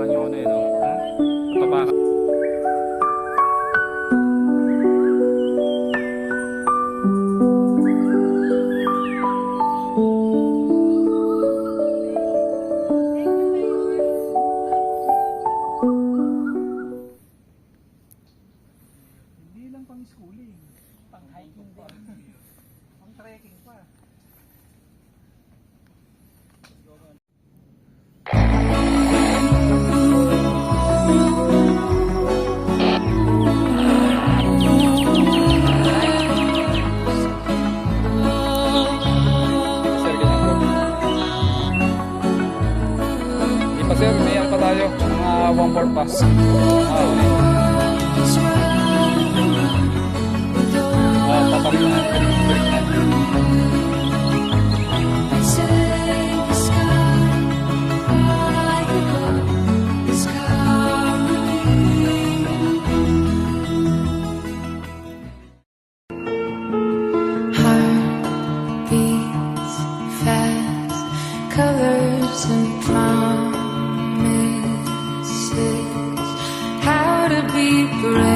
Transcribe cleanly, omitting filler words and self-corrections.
Tapakan nyo ano yun, no? Ha? Tapakan. Hindi lang pang schooling, pang hiking din, pang trekking pa. Sir, ganyan po. Hindi pa sir, may pa tayo. Mga 1/4 pass. Okay. Tapakin na. Break na. Heartbeats fast, colors and promises. How to be brave.